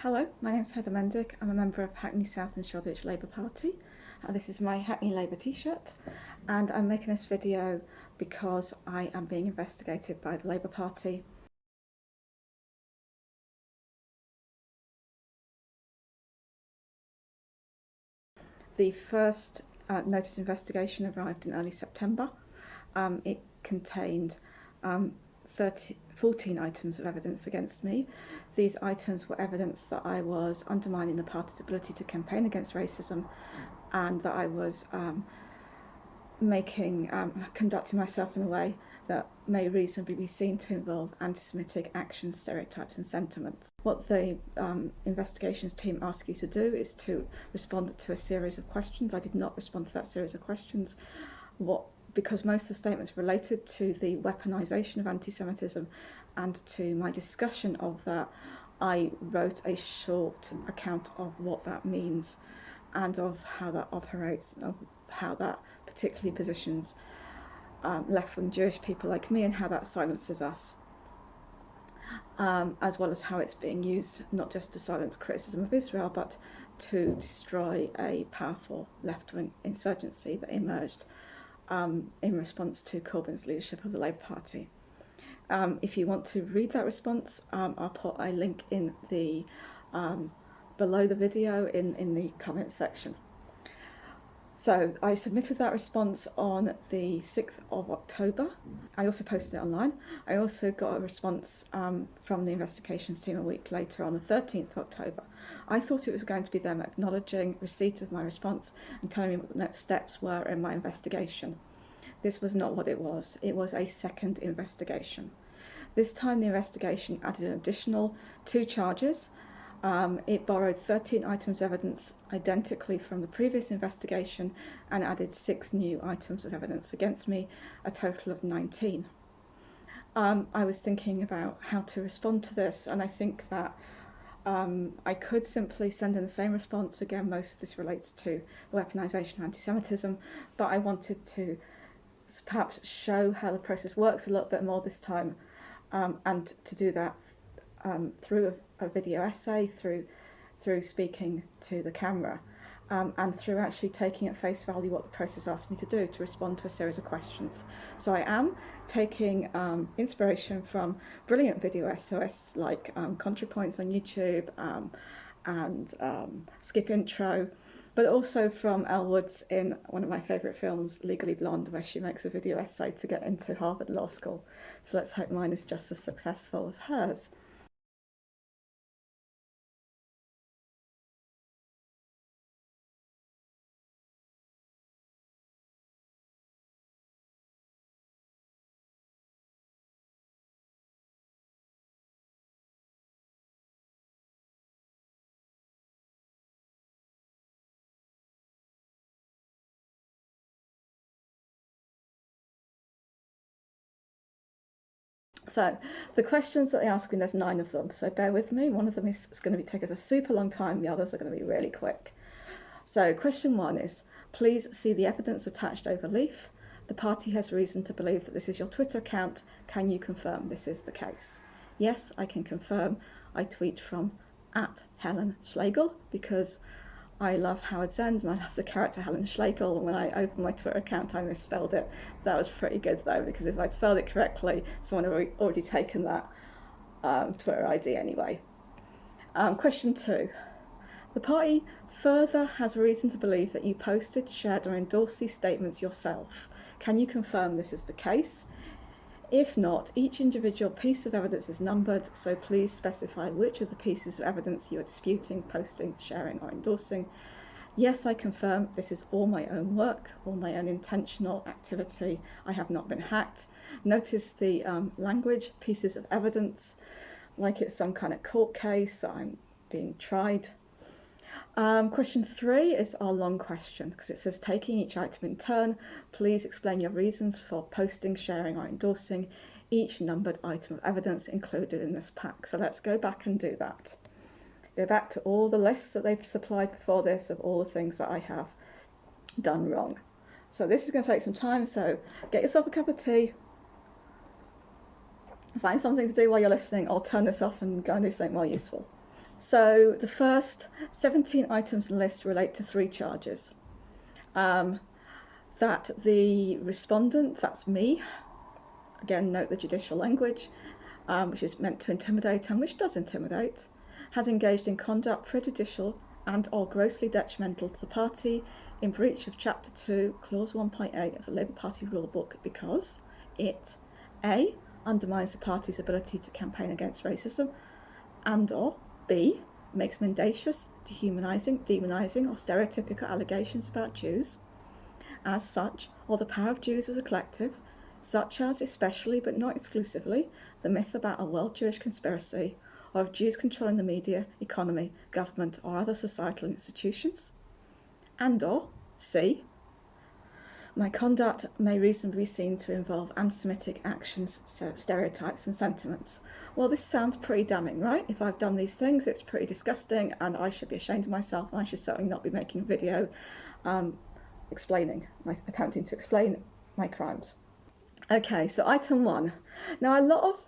Hello, my name is Heather Mendick. I'm a member of Hackney South and Shoreditch Labour Party. This is my Hackney Labour t-shirt, and I'm making this video because I am being investigated by the Labour Party. The first notice of investigation arrived in early September. It contained 14 items of evidence against me. These items were evidence that I was undermining the party's ability to campaign against racism, and that I was conducting myself in a way that may reasonably be seen to involve anti-Semitic actions, stereotypes and sentiments. What the investigations team asked you to do is to respond to a series of questions. I did not respond to that series of questions. Because most of the statements related to the weaponisation of anti-Semitism and to my discussion of that, I wrote a short account of what that means and of how that operates, and of how that particularly positions left-wing Jewish people like me, and how that silences us, as well as how it's being used not just to silence criticism of Israel, but to destroy a powerful left-wing insurgency that emerged in response to Corbyn's leadership of the Labour Party. If you want to read that response, I'll put a link in the below the video in the comment section. So I submitted that response on the 6th of October. I also posted it online. I also got a response from the investigations team a week later on the 13th of October. I thought it was going to be them acknowledging receipt of my response and telling me what the next steps were in my investigation. This was not what it was. It was a second investigation. This time the investigation added an additional 2 charges. It borrowed 13 items of evidence identically from the previous investigation and added 6 new items of evidence against me, a total of 19. I was thinking about how to respond to this, and I think that I could simply send in the same response. Again, most of this relates to the weaponisation of anti-Semitism, but I wanted to perhaps show how the process works a little bit more this time, and to do that through a video essay, through speaking to the camera, and through actually taking at face value what the process asked me to do, to respond to a series of questions. So I am taking inspiration from brilliant video essays like ContraPoints on YouTube and Skip Intro, but also from Elle Woods in one of my favourite films, Legally Blonde, where she makes a video essay to get into Harvard Law School. So let's hope mine is just as successful as hers. So the questions that they ask me, there's 9 of them, so bear with me. One of them is going to take us a super long time, the others are going to be really quick. So question 1 is, please see the evidence attached over leaf. The party has reason to believe that this is your Twitter account. Can you confirm this is the case? Yes, I can confirm. I tweet from @HelenSchlegel because I love Howard Zend and I love the character Helen Schlegel, and when I opened my Twitter account I misspelled it. That was pretty good though, because if I'd spelled it correctly, someone had already taken that Twitter ID anyway. Question 2. The party further has reason to believe that you posted, shared or endorsed these statements yourself. Can you confirm this is the case? If not, each individual piece of evidence is numbered, so please specify which of the pieces of evidence you are disputing, posting, sharing or endorsing. Yes, I confirm this is all my own work, all my own intentional activity. I have not been hacked. Notice the language, pieces of evidence, like it's some kind of court case that I'm being tried. Question 3 is our long question, because it says, taking each item in turn, please explain your reasons for posting, sharing or endorsing each numbered item of evidence included in this pack. So let's go back and do that. Go back to all the lists that they've supplied before this of all the things that I have done wrong. So this is going to take some time, so get yourself a cup of tea, find something to do while you're listening, or turn this off and go and do something more useful. So the first 17 items in the list relate to 3 charges. That the respondent, that's me, again note the judicial language, which is meant to intimidate and which does intimidate, has engaged in conduct prejudicial and or grossly detrimental to the party in breach of Chapter 2, Clause 1.8 of the Labour Party Rule Book because it A. undermines the party's ability to campaign against racism and or B. makes mendacious, dehumanising, demonising or stereotypical allegations about Jews as such, or the power of Jews as a collective, such as, especially but not exclusively, the myth about a world Jewish conspiracy, or of Jews controlling the media, economy, government, or other societal institutions. And or C. my conduct may reasonably be seen to involve anti-Semitic actions, stereotypes and sentiments. Well, this sounds pretty damning, right? If I've done these things, it's pretty disgusting and I should be ashamed of myself and I should certainly not be making a video attempting to explain my crimes. Okay, so item 1. Now, a lot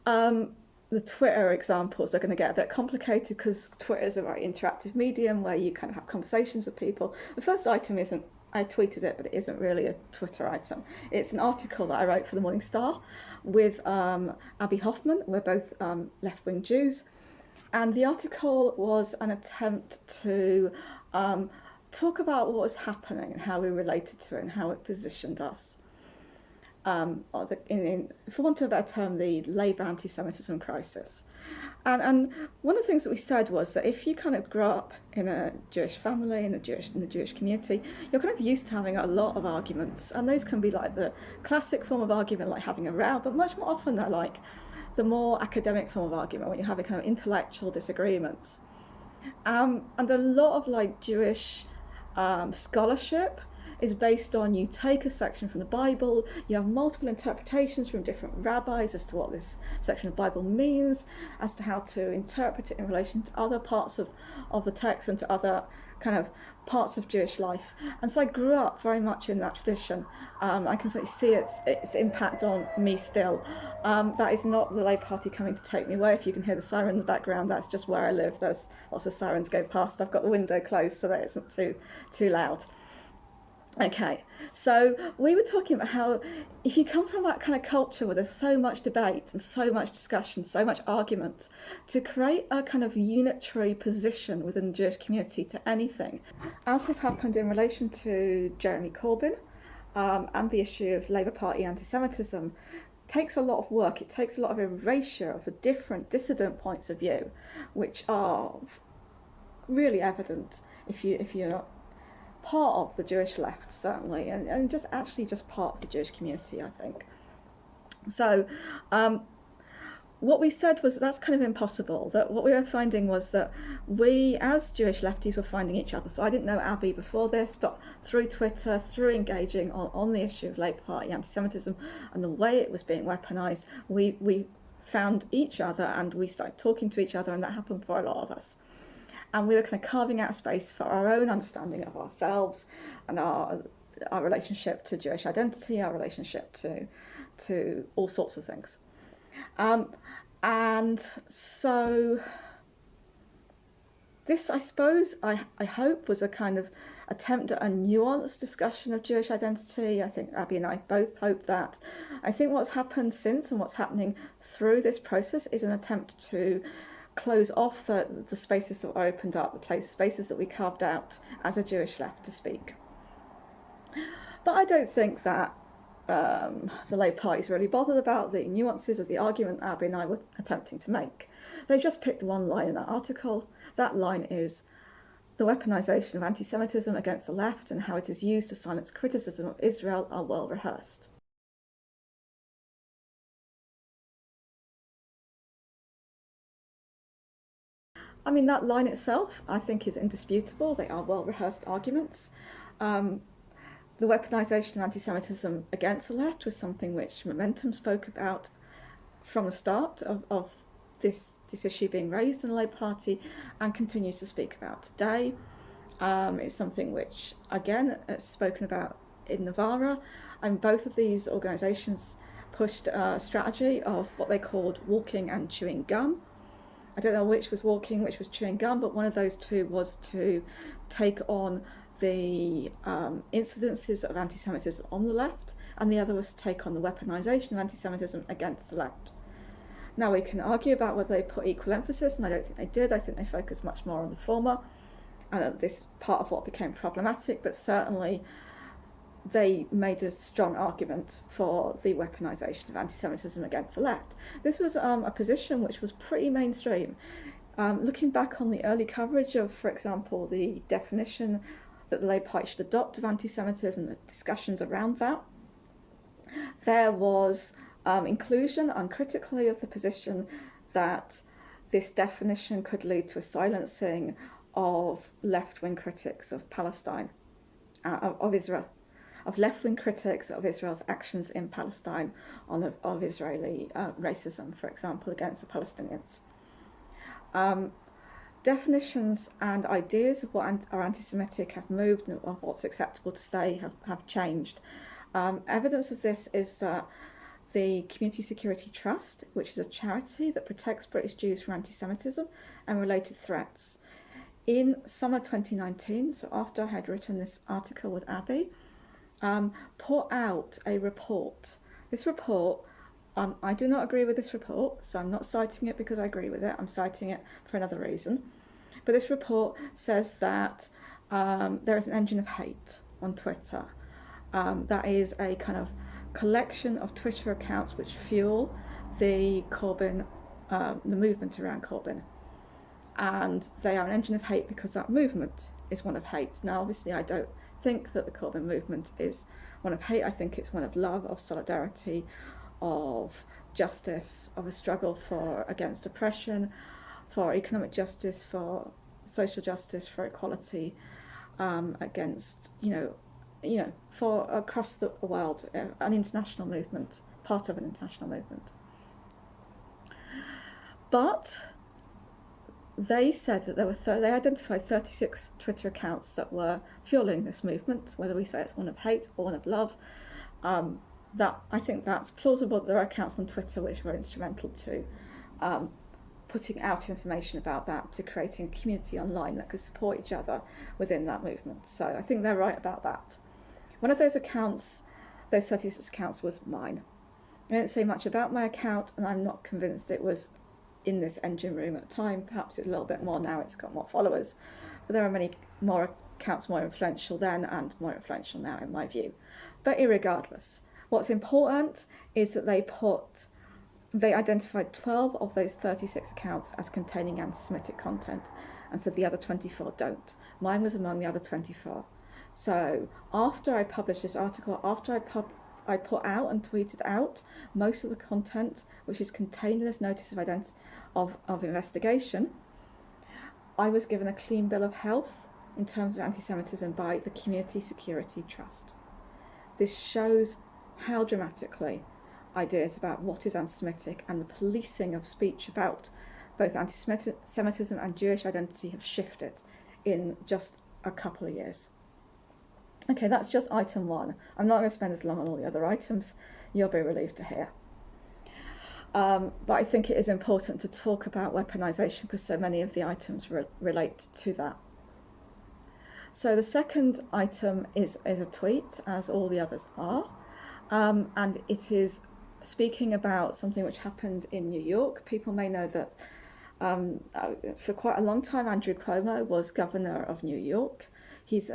of the Twitter examples are going to get a bit complicated because Twitter is a very interactive medium where you kind of have conversations with people. The first item isn't, I tweeted it, but it isn't really a Twitter item. It's an article that I wrote for the Morning Star with Abby Hoffman. We're both left-wing Jews. And the article was an attempt to talk about what was happening and how we related to it and how it positioned us. For want of a better term, the Labour anti-Semitism crisis. And one of the things that we said was that if you kind of grow up in a Jewish family, in the Jewish community, you're kind of used to having a lot of arguments. And those can be like the classic form of argument, like having a row, but much more often they're like the more academic form of argument, when you're having kind of intellectual disagreements. And a lot of like Jewish scholarship is based on you take a section from the Bible, you have multiple interpretations from different rabbis as to what this section of the Bible means, as to how to interpret it in relation to other parts of the text and to other kind of parts of Jewish life. And so I grew up very much in that tradition. I can certainly see its impact on me still. That is not the Labour Party coming to take me away. If you can hear the siren in the background, that's just where I live. There's lots of sirens go past. I've got the window closed so that it isn't too loud. Okay, so we were talking about how if you come from that kind of culture where there's so much debate and so much discussion, so much argument, to create a kind of unitary position within the Jewish community to anything, as has happened in relation to Jeremy Corbyn and the issue of Labour Party anti-Semitism, takes a lot of work. It takes a lot of erasure of the different dissident points of view, which are really evident if you're not part of the Jewish left, certainly, and just part of the Jewish community, I think. So what we said was that's kind of impossible, that what we were finding was that we as Jewish lefties were finding each other. So I didn't know Abby before this, but through Twitter, through engaging on the issue of Labour Party anti-Semitism and the way it was being weaponised, we found each other and we started talking to each other, and that happened for a lot of us. And we were kind of carving out space for our own understanding of ourselves and our relationship to Jewish identity, our relationship to all sorts of things. And so this, I suppose, I hope, was a kind of attempt at a nuanced discussion of Jewish identity. I think Abby and I both hope that. I think what's happened since and what's happening through this process is an attempt to close off the spaces that were opened up, the spaces that we carved out as a Jewish left to speak. But I don't think that the Labour Party is really bothered about the nuances of the argument Abby and I were attempting to make. They've just picked one line in that article. That line is the weaponisation of anti-Semitism against the left and how it is used to silence criticism of Israel are well rehearsed. I mean, that line itself, I think, is indisputable. They are well-rehearsed arguments. The weaponisation of anti-Semitism against the left was something which Momentum spoke about from the start of this issue being raised in the Labour Party and continues to speak about today. It's something which, again, is spoken about in Navarra. And both of these organisations pushed a strategy of what they called walking and chewing gum. I don't know which was walking, which was chewing gum, but one of those two was to take on the incidences of anti-Semitism on the left, and the other was to take on the weaponisation of anti-Semitism against the left. Now, we can argue about whether they put equal emphasis, and I don't think they did. I think they focused much more on the former, and this is part of what became problematic, but certainly they made a strong argument for the weaponisation of anti-Semitism against the left. This was a position which was pretty mainstream. Looking back on the early coverage of, for example, the definition that the Labour Party should adopt of anti-Semitism, the discussions around that, there was inclusion uncritically of the position that this definition could lead to a silencing of left-wing critics of Palestine, of Israel, of left-wing critics of Israel's actions in Palestine, of Israeli racism, for example, against the Palestinians. Definitions and ideas of what are anti-Semitic have moved, and of what's acceptable to say have changed. Evidence of this is that the Community Security Trust, which is a charity that protects British Jews from anti-Semitism and related threats, in summer 2019, so after I had written this article with Abby, put out a report. This report, I do not agree with this report, so I'm not citing it because I agree with it. I'm citing it for another reason. But this report says that there is an engine of hate on Twitter. That is a kind of collection of Twitter accounts which fuel the Corbyn, the movement around Corbyn. And they are an engine of hate because that movement is one of hate. Now, obviously, I don't think that the Corbyn movement is one of hate. I think it's one of love, of solidarity, of justice, of a struggle against oppression, for economic justice, for social justice, for equality, against, for across the world, an international movement, part of an international movement. But they said that they identified 36 Twitter accounts that were fueling this movement, whether we say it's one of hate or one of love. That I think that's plausible. There are accounts on Twitter which were instrumental to putting out information about that, to creating a community online that could support each other within that movement. So I think they're right about that. One of those accounts, those 36 accounts, was mine. I didn't say much about my account, and I'm not convinced it was in this engine room at the time. Perhaps it's a little bit more now, it's got more followers. But there are many more accounts more influential then and more influential now, in my view. But irregardless, what's important is that they identified 12 of those 36 accounts as containing anti-Semitic content, and so the other 24 don't. Mine was among the other 24. So after I published this article, after I put out and tweeted out most of the content which is contained in this notice of investigation, I was given a clean bill of health in terms of anti-Semitism by the Community Security Trust. This shows how dramatically ideas about what is anti-Semitic and the policing of speech about both anti-Semitism and Jewish identity have shifted in just a couple of years. Okay, that's just item one. I'm not going to spend as long on all the other items. You'll be relieved to hear. But I think it is important to talk about weaponisation because so many of the items relate to that. So the second item is a tweet, as all the others are, and it is speaking about something which happened in New York. People may know that for quite a long time Andrew Cuomo was governor of New York. He's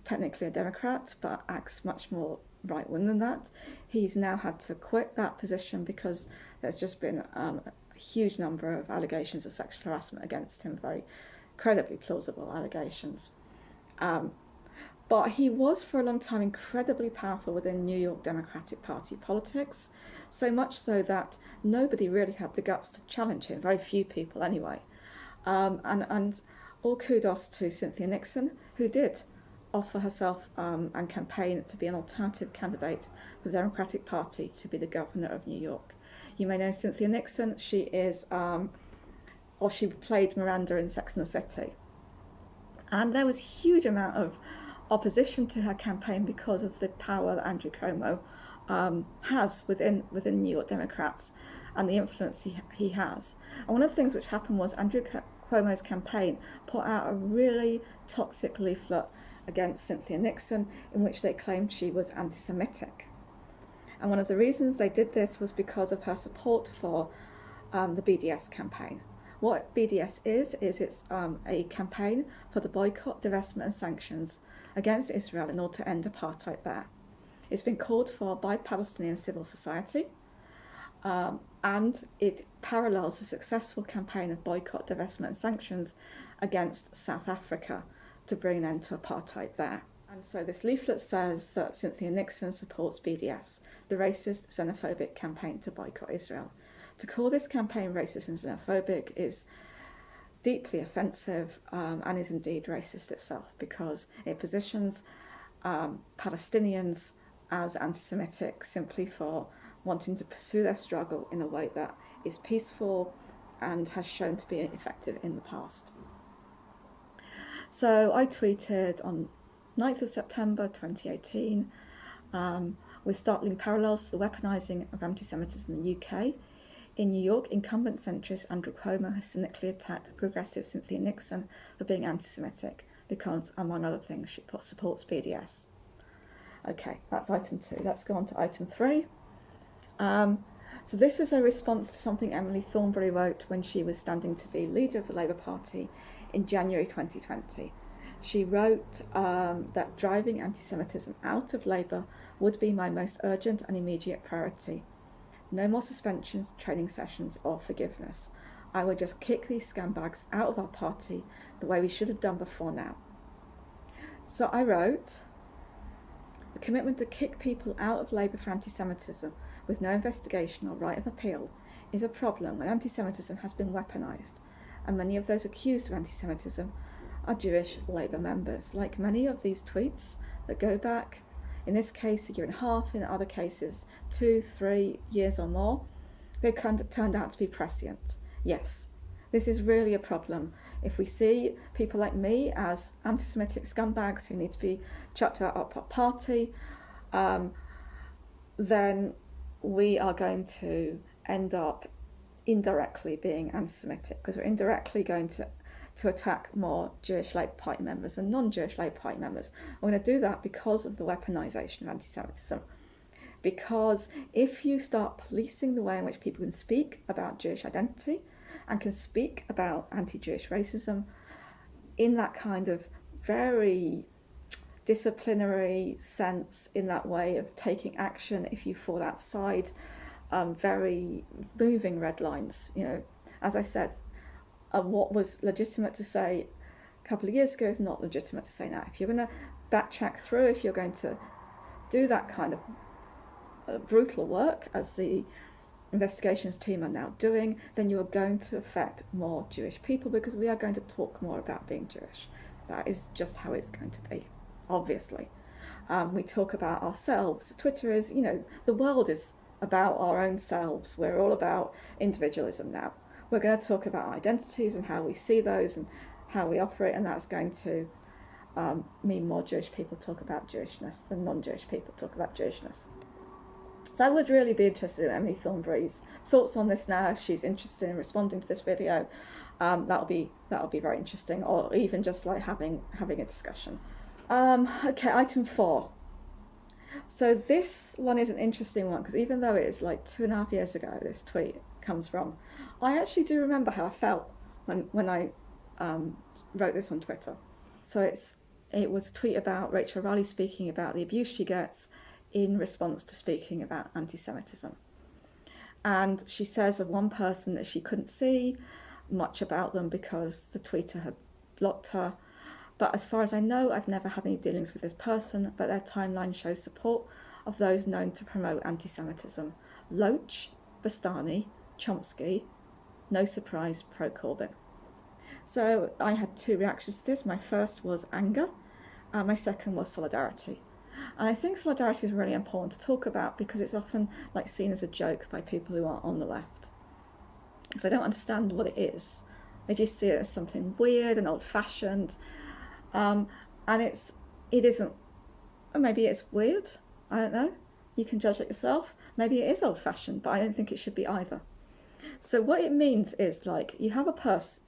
technically a Democrat, but acts much more right-wing than that. He's now had to quit that position because there's just been a huge number of allegations of sexual harassment against him, very credibly plausible allegations. But he was for a long time incredibly powerful within New York Democratic Party politics, so much so that nobody really had the guts to challenge him, very few people anyway. And all kudos to Cynthia Nixon, who did offer herself and campaign to be an alternative candidate for the Democratic Party to be the governor of New York. You may know Cynthia Nixon. She is, or she played Miranda in Sex and the City. And there was a huge amount of opposition to her campaign because of the power that Andrew Cuomo has within New York Democrats. and the influence he has. And one of the things which happened was Andrew Cuomo's campaign put out a really toxic leaflet against Cynthia Nixon in which they claimed she was anti-Semitic. And one of the reasons they did this was because of her support for the BDS campaign. What BDS is it's a campaign for the boycott, divestment and sanctions against Israel in order to end apartheid there. It's been called for by Palestinian civil society, and it parallels the successful campaign of boycott, divestment and sanctions against South Africa to bring an end to apartheid there. And so this leaflet says that Cynthia Nixon supports BDS, the racist, xenophobic campaign to boycott Israel. To call this campaign racist and xenophobic is deeply offensive and is indeed racist itself, because it positions Palestinians as anti-Semitic simply for wanting to pursue their struggle in a way that is peaceful and has shown to be effective in the past. So I tweeted on 9th of September 2018 with startling parallels to the weaponising of anti-Semitism in the UK. In New York, incumbent centrist Andrew Cuomo has cynically attacked progressive Cynthia Nixon for being anti-Semitic because, among other things, she supports BDS. Okay, that's item 2. Let's go on to item 3. So this is a response to something Emily Thornberry wrote when she was standing to be leader of the Labour Party in January 2020. She wrote that driving anti-Semitism out of Labour would be my most urgent and immediate priority. No more suspensions, training sessions or forgiveness. I would just kick these scumbags out of our party the way we should have done before now. So I wrote, the commitment to kick people out of Labour for anti-Semitism with no investigation or right of appeal is a problem when anti-Semitism has been weaponised, and many of those accused of anti-Semitism are Jewish Labour members. Like many of these tweets that go back, in this case a year and a half, in other cases 2-3 years or more, they've turned out to be prescient. Yes, this is really a problem. If we see people like me as anti-Semitic scumbags who need to be chucked out of our party, then we are going to end up indirectly being anti-Semitic, because we're indirectly going to attack more Jewish Labour Party members and non-Jewish Labour Party members. We're going to do that because of the weaponisation of anti-Semitism. Because if you start policing the way in which people can speak about Jewish identity and can speak about anti-Jewish racism in that kind of very disciplinary sense, in that way of taking action if you fall outside very moving red lines, as I said, what was legitimate to say a couple of years ago is not legitimate to say now. If you're going to backtrack through, if you're going to do that kind of brutal work, as the investigations team are now doing, then you are going to affect more Jewish people, because we are going to talk more about being Jewish. That is just how it's going to be, obviously. We talk about ourselves. Twitter is, the world is about our own selves. We're all about individualism now. We're going to talk about identities and how we see those and how we operate, and that's going to mean more Jewish people talk about Jewishness than non-Jewish people talk about Jewishness. So I would really be interested in Emily Thornberry's thoughts on this now. If she's interested in responding to this video, that'll be very interesting, or even just like having a discussion. Okay, item 4. So this one is an interesting one, because even though it is like 2.5 years ago this tweet comes from, I actually do remember how I felt when I wrote this on Twitter. So it was a tweet about Rachel Riley speaking about the abuse she gets in response to speaking about anti-Semitism. And she says of one person that she couldn't see much about them because the tweeter had blocked her. But as far as I know, I've never had any dealings with this person, but their timeline shows support of those known to promote anti-Semitism. Loach, Bastani, Chomsky, no surprise, pro-Corbyn. So I had 2 reactions to this. My first was anger, my second was solidarity. And I think solidarity is really important to talk about, because it's often seen as a joke by people who are on the left, because they don't understand what it is. They just see it as something weird and old-fashioned, and it isn't. Or maybe it's weird, I don't know, you can judge it yourself. Maybe it is old-fashioned, but I don't think it should be either. So what it means is, like, you have a person,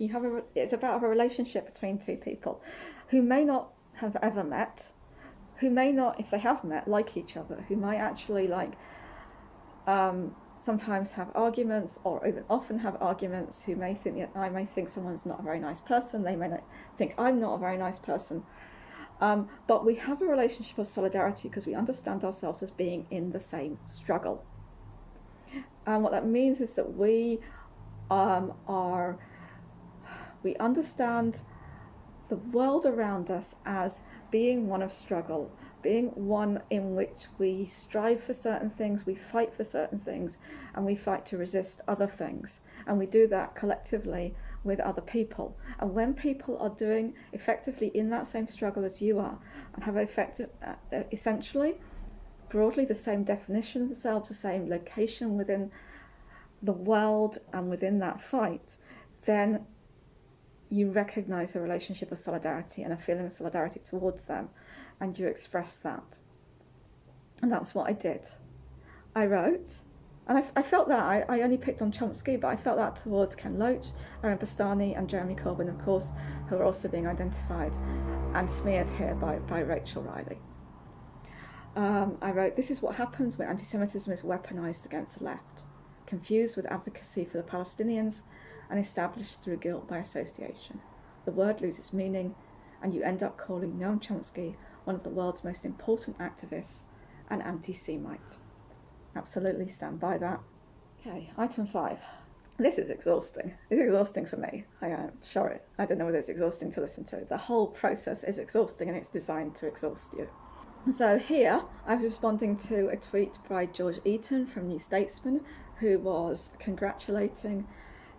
it's about a relationship between two people who may not have ever met, who may not, if they have met, like each other, who might actually, like, sometimes have arguments, or even often have arguments, who may think that I may think someone's not a very nice person, they may not think I'm not a very nice person. But we have a relationship of solidarity because we understand ourselves as being in the same struggle. And what that means is that we understand the world around us as being one of struggle, being one in which we strive for certain things, we fight for certain things, and we fight to resist other things. And we do that collectively with other people. And when people are doing effectively in that same struggle as you are, and have essentially, broadly, the same definition of themselves, the same location within the world and within that fight, then you recognize a relationship of solidarity and a feeling of solidarity towards them, and you express that. And that's what I did. I wrote, and I felt that, I only picked on Chomsky, but I felt that towards Ken Loach, Aaron Bastani, and Jeremy Corbyn, of course, who are also being identified and smeared here by Rachel Riley. I wrote, "This is what happens when anti-Semitism is weaponized against the left, confused with advocacy for the Palestinians, and established through guilt by association. The word loses meaning, and you end up calling Noam Chomsky one of the world's most important activists, an anti-Semite." Absolutely stand by that. Okay, item 5. This is exhausting. It's exhausting for me. I am sorry. I don't know whether it's exhausting to listen to. The whole process is exhausting, and it's designed to exhaust you. So here, I was responding to a tweet by George Eaton from New Statesman, who was congratulating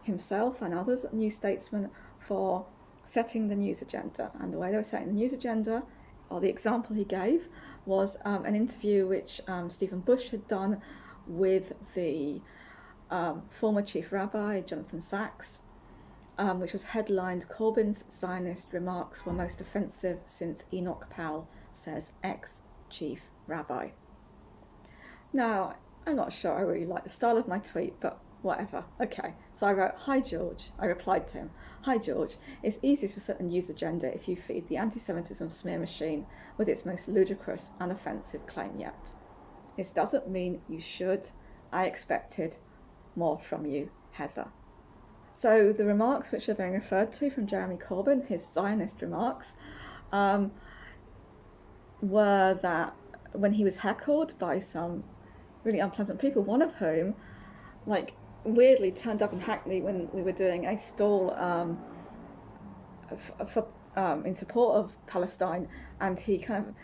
himself and others at New Statesman for setting the news agenda. And the way they were setting the news agenda, or the example he gave, was an interview which Stephen Bush had done with the former chief rabbi, Jonathan Sachs, which was headlined, "Corbyn's Zionist remarks were most offensive since Enoch Powell says ex-chief rabbi." Now, I'm not sure I really like the style of my tweet, but whatever. Okay, so I wrote, "Hi George." I replied to him, "Hi George, it's easy to set the news agenda if you feed the anti-Semitism smear machine with its most ludicrous and offensive claim yet. This doesn't mean you should. I expected more from you, Heather." So the remarks which are being referred to from Jeremy Corbyn, his Zionist remarks, were that when he was heckled by some really unpleasant people, one of whom, like, weirdly turned up in Hackney when we were doing a stall in support of Palestine, and he kind of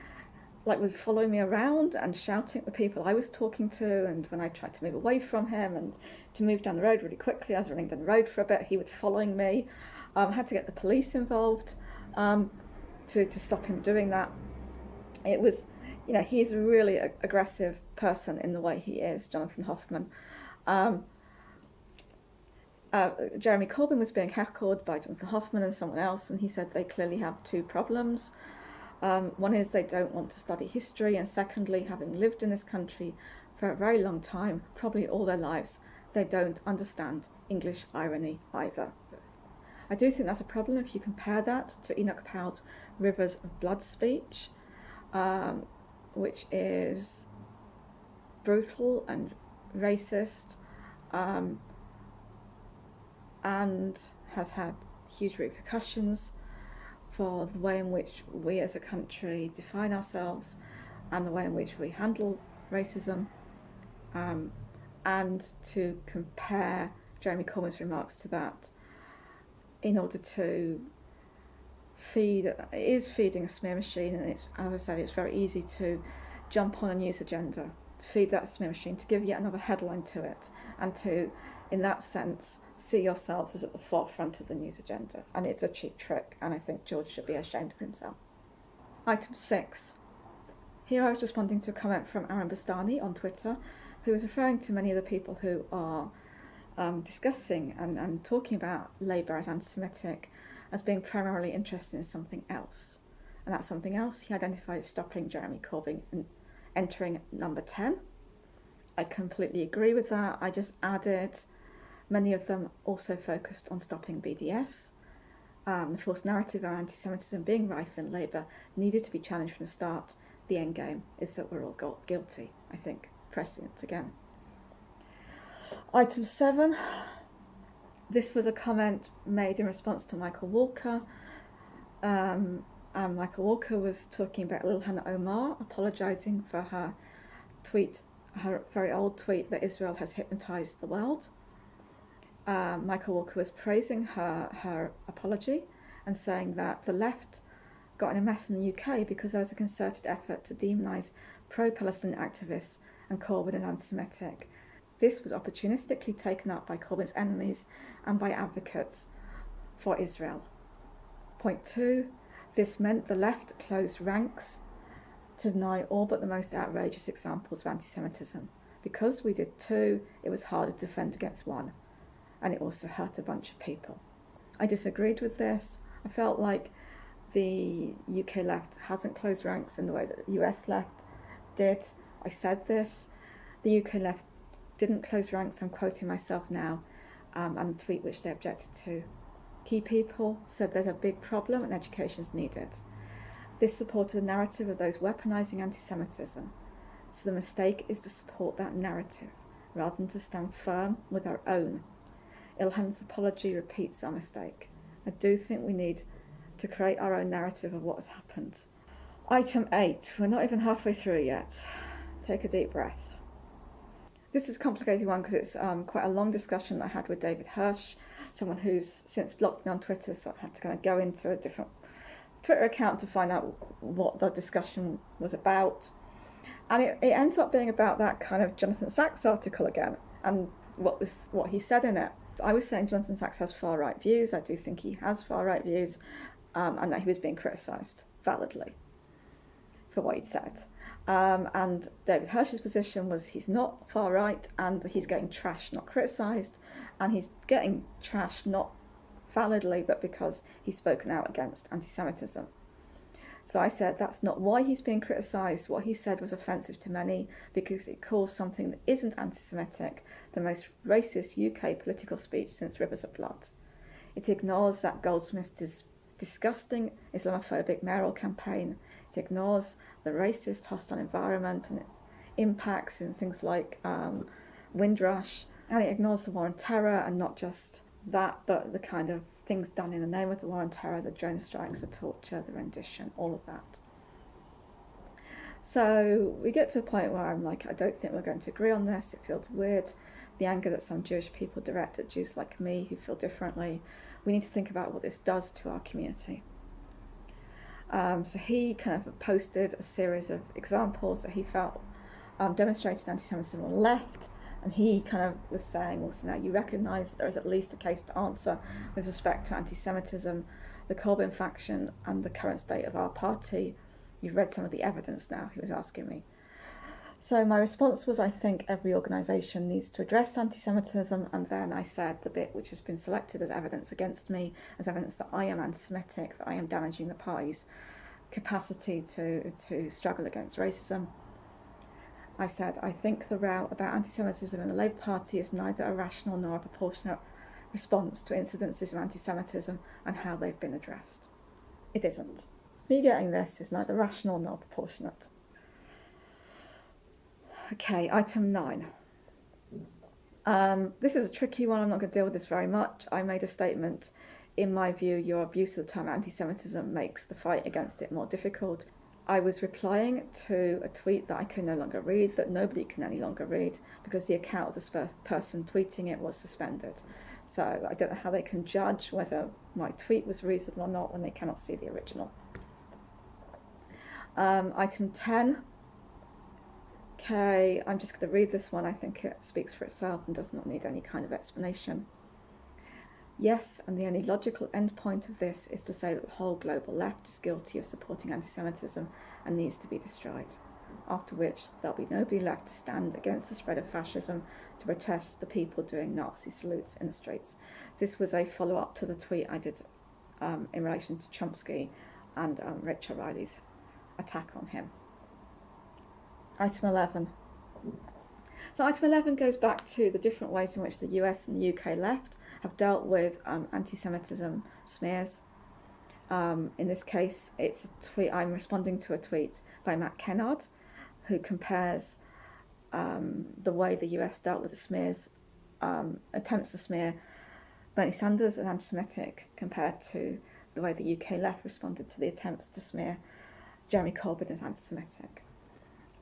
like was following me around and shouting at the people I was talking to, and when I tried to move away from him and to move down the road really quickly, I was running down the road for a bit, he was following me. I had to get the police involved to stop him doing that. It was, you know, he's a really aggressive person in the way he is, Jonathan Hoffman. Jeremy Corbyn was being heckled by Jonathan Hoffman and someone else, and he said they clearly have two problems. One is they don't want to study history, and secondly, having lived in this country for a very long time, probably all their lives, they don't understand English irony either. I do think that's a problem if you compare that to Enoch Powell's Rivers of Blood speech, which is brutal and racist, and has had huge repercussions for the way in which we as a country define ourselves and the way in which we handle racism, and to compare Jeremy Corbyn's remarks to that in order to feeding a smear machine. And it's, as I said, it's very easy to jump on a news agenda, to feed that smear machine, to give yet another headline to it, and to, in that sense, see yourselves as at the forefront of the news agenda. And it's a cheap trick, and I think George should be ashamed of himself. Item 6. Here I was responding to a comment from Aaron Bastani on Twitter, who was referring to many of the people who are discussing and talking about Labour as anti-Semitic as being primarily interested in something else. And that something else he identified as stopping Jeremy Corbyn entering number 10. I completely agree with that. I just added Many of them also focused on stopping BDS. The false narrative of anti-Semitism being rife in Labour needed to be challenged from the start. The end game is that we're all guilty, I think. Precedent again. Item 7. This was a comment made in response to Michael Walker. Michael Walker was talking about Ilhan Omar apologising for her tweet, her very old tweet that Israel has hypnotised the world. Michael Walker was praising her apology and saying that the left got in a mess in the UK because there was a concerted effort to demonise pro-Palestinian activists and Corbyn as anti-Semitic. This was opportunistically taken up by Corbyn's enemies and by advocates for Israel. Point 2, this meant the left closed ranks to deny all but the most outrageous examples of anti-Semitism. Because we did 2, it was harder to defend against 1, and it also hurt a bunch of people. I disagreed with this. I felt like the UK left hasn't closed ranks in the way that the US left did. I said this. The UK left didn't close ranks, I'm quoting myself now, and the tweet which they objected to. Key people said there's a big problem and education is needed. This supported the narrative of those weaponising anti-Semitism. So the mistake is to support that narrative rather than to stand firm with our own. Ilhan's apology repeats our mistake. I do think we need to create our own narrative of what has happened. Item 8. We're not even halfway through yet. Take a deep breath. This is a complicated one because it's quite a long discussion that I had with David Hirsch, someone who's since blocked me on Twitter, so I had to kind of go into a different Twitter account to find out what the discussion was about. And it ends up being about that kind of Jonathan Sachs article again, and what he said in it. I was saying Jonathan Sachs has far-right views. I do think he has far-right views, and that he was being criticised validly for what he'd said. And David Hirsch's position was he's not far-right and he's getting trashed, not criticised, and he's getting trashed not validly but because he's spoken out against anti-Semitism. So I said that's not why he's being criticised. What he said was offensive to many because it calls something that isn't anti-Semitic the most racist UK political speech since Rivers of Blood. It ignores that Goldsmith's disgusting Islamophobic mayoral campaign. It ignores the racist hostile environment and its impacts in things like Windrush, and it ignores the war on terror, and not just that, but the kind of things done in the name of the war on terror, the drone strikes, the torture, the rendition, all of that. So we get to a point where I'm like, I don't think we're going to agree on this. It feels weird. The anger that some Jewish people direct at Jews like me who feel differently. We need to think about what this does to our community. So he kind of posted a series of examples that he felt demonstrated anti-Semitism on the left, and he kind of was saying, well, so now you recognise that there is at least a case to answer with respect to anti-Semitism, the Corbyn faction and the current state of our party. You've read some of the evidence now, he was asking me. So my response was, I think every organisation needs to address anti-Semitism, and then I said the bit which has been selected as evidence against me, as evidence that I am anti-Semitic, that I am damaging the party's capacity to struggle against racism. I said, I think the row about anti-Semitism in the Labour Party is neither a rational nor a proportionate response to incidences of anti-Semitism and how they've been addressed. It isn't. Me getting this is neither rational nor proportionate. Okay, item 9. This is a tricky one. I'm not going to deal with this very much. I made a statement. In my view, your abuse of the term anti-Semitism makes the fight against it more difficult. I was replying to a tweet that I can no longer read, that nobody can any longer read, because the account of the person tweeting it was suspended. So I don't know how they can judge whether my tweet was reasonable or not when they cannot see the original. Item 10. Okay, I'm just going to read this one. I think it speaks for itself and does not need any kind of explanation. Yes, and the only logical endpoint of this is to say that the whole global left is guilty of supporting anti-Semitism and needs to be destroyed, after which there'll be nobody left to stand against the spread of fascism to protest the people doing Nazi salutes in the streets. This was a follow-up to the tweet I did in relation to Chomsky and Rich O'Reilly's attack on him. Item 11. So item 11 goes back to the different ways in which the US and the UK left have dealt with anti-Semitism smears. In this case, it's a tweet. I'm responding to a tweet by Matt Kennard, who compares the way the US dealt with the smears, attempts to smear Bernie Sanders as anti-Semitic compared to the way the UK left responded to the attempts to smear Jeremy Corbyn as anti-Semitic.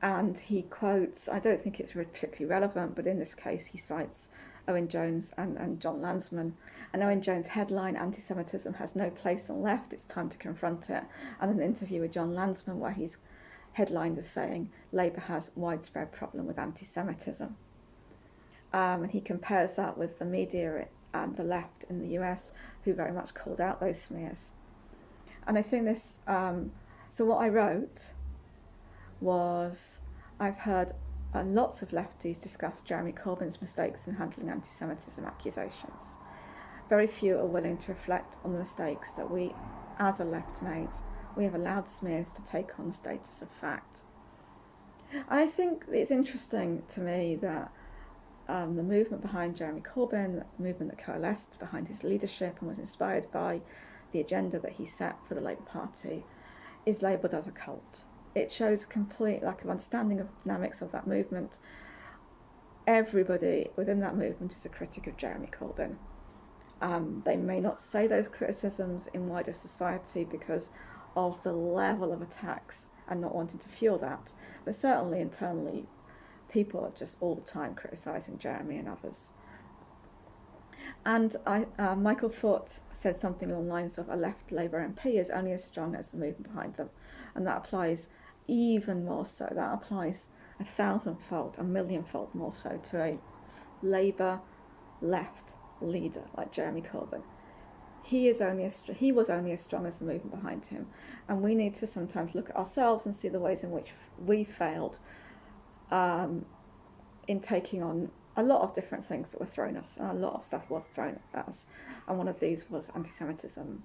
And he quotes, I don't think it's particularly relevant, but in this case he cites Owen Jones and John Landsman. And Owen Jones' headline, "Anti-Semitism has no place on the left, it's time to confront it," and an interview with John Landsman where he's headlined as saying Labour has widespread problem with anti-Semitism. And he compares that with the media and the left in the US, who very much called out those smears. And I think this, so what I wrote was, I've heard lots of lefties discuss Jeremy Corbyn's mistakes in handling anti-Semitism accusations. Very few are willing to reflect on the mistakes that we, as a left, made. We have allowed smears to take on the status of fact. I think it's interesting to me that the movement behind Jeremy Corbyn, the movement that coalesced behind his leadership and was inspired by the agenda that he set for the Labour Party, is labelled as a cult. It shows a complete lack of understanding of the dynamics of that movement. Everybody within that movement is a critic of Jeremy Corbyn. They may not say those criticisms in wider society because of the level of attacks and not wanting to fuel that, but certainly internally people are just all the time criticising Jeremy and others. And Michael Foot said something along the lines of, a left Labour MP is only as strong as the movement behind them, and that applies even more so. That applies 1,000-fold, 1,000,000-fold more so to a Labour left leader like Jeremy Corbyn. He was only as strong as the movement behind him, and we need to sometimes look at ourselves and see the ways in which we failed in taking on a lot of different things that were thrown at us, and a lot of stuff was thrown at us, and one of these was anti-Semitism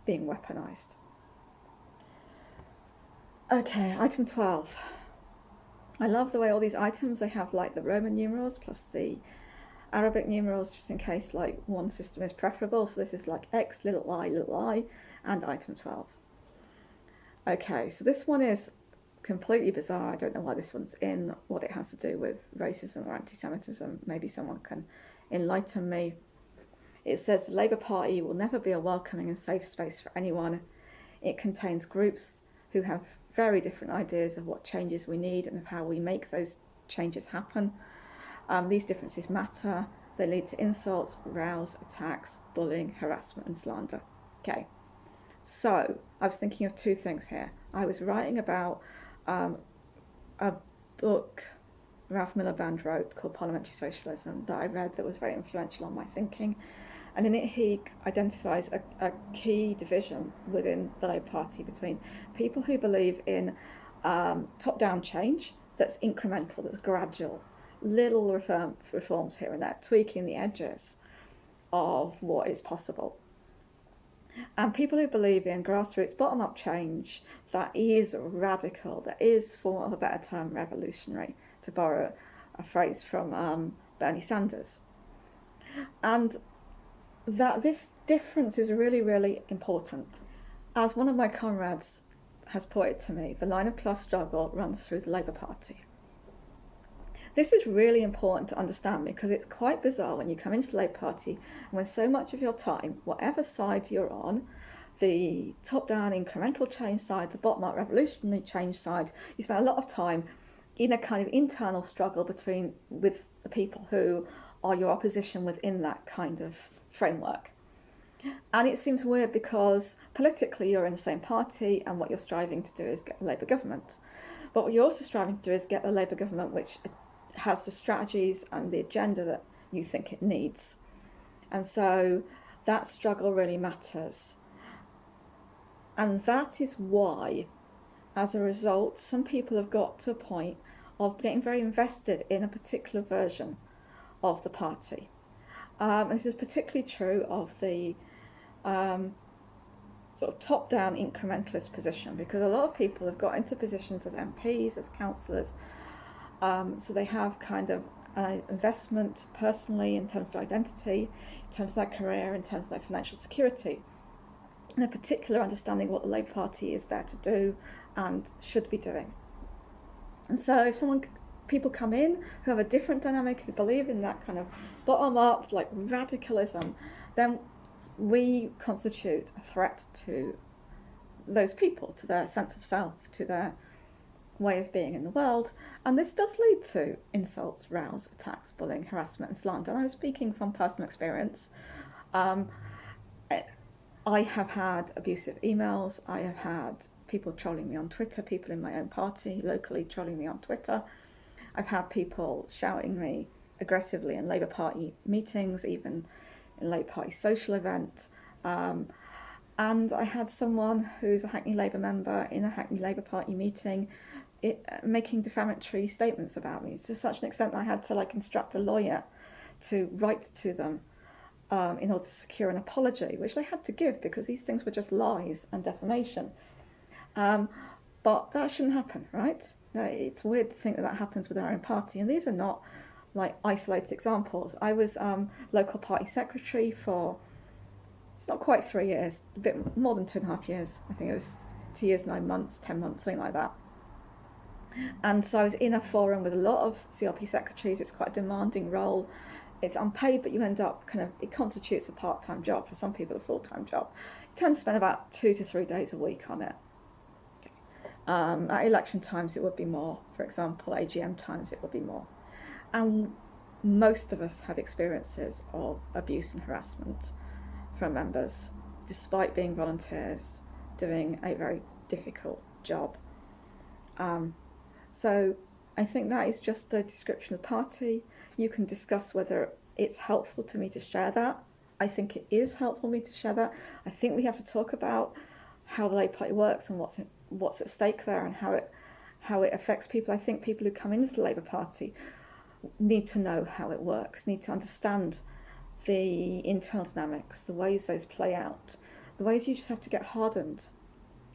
being weaponised. Okay, item 12. I love the way all these items, they have like the Roman numerals plus the Arabic numerals, just in case like one system is preferable. So this is like X, little I, and item 12. Okay, so this one is completely bizarre. I don't know why this one's in, what it has to do with racism or anti-Semitism. Maybe someone can enlighten me. It says the Labour Party will never be a welcoming and safe space for anyone. It contains groups who have very different ideas of what changes we need and of how we make those changes happen. These differences matter. They lead to insults, rows, attacks, bullying, harassment and slander. Okay, so I was thinking of two things here. I was writing about a book Ralph Miliband wrote called Parliamentary Socialism that I read that was very influential on my thinking. And in it he identifies a key division within the Labour Party between people who believe in top-down change that's incremental, that's gradual, little reforms here and there, tweaking the edges of what is possible. And people who believe in grassroots, bottom-up change that is radical, that is, for want of a better term, revolutionary, to borrow a phrase from Bernie Sanders. And that this difference is really, really important. As one of my comrades has put it to me, the line of class struggle runs through the Labour Party. This is really important to understand because it's quite bizarre when you come into the Labour Party and when so much of your time, whatever side you're on, the top-down incremental change side, the bottom-up revolutionary change side, you spend a lot of time in a kind of internal struggle with the people who are your opposition within that kind of framework. And it seems weird because politically you're in the same party and what you're striving to do is get the Labour government. But what you're also striving to do is get the Labour government which has the strategies and the agenda that you think it needs. And so that struggle really matters. And that is why, as a result, some people have got to a point of getting very invested in a particular version of the party. And this is particularly true of the sort of top-down incrementalist position, because a lot of people have got into positions as MPs, as councillors, So they have kind of investment personally in terms of their identity, in terms of their career, in terms of their financial security, and a particular understanding what the Labour Party is there to do and should be doing. And so if people come in who have a different dynamic, who believe in that kind of bottom-up, like radicalism, then we constitute a threat to those people, to their sense of self, to their way of being in the world. And this does lead to insults, rows, attacks, bullying, harassment and slander. And I'm speaking from personal experience. I have had abusive emails. I have had people trolling me on Twitter, people in my own party locally trolling me on Twitter. I've had people shouting me aggressively in Labour Party meetings, even in Labour Party social event. And I had someone who's a Hackney Labour member in a Hackney Labour Party meeting making defamatory statements about me, to such an extent that I had to instruct a lawyer to write to them in order to secure an apology, which they had to give because these things were just lies and defamation. But that shouldn't happen, right? It's weird to think that happens with our own party, and these are not isolated examples. I was local party secretary for, it's not quite 3 years, a bit more than 2.5 years. I think it was 2 years, 9 months, 10 months, something like that. And so I was in a forum with a lot of CLP secretaries. It's quite a demanding role. It's unpaid, but you end up it constitutes a part-time job, for some people a full-time job. You tend to spend about 2 to 3 days a week on it. At election times it would be more, for example, AGM times it would be more. And most of us had experiences of abuse and harassment from members, despite being volunteers, doing a very difficult job. So I think that is just a description of the party. You can discuss whether it's helpful to me to share that. I think it is helpful for me to share that. I think we have to talk about how the Labour Party works and what's at stake there and how it affects people. I think people who come into the Labour Party need to know how it works, need to understand the internal dynamics, the ways those play out, the ways you just have to get hardened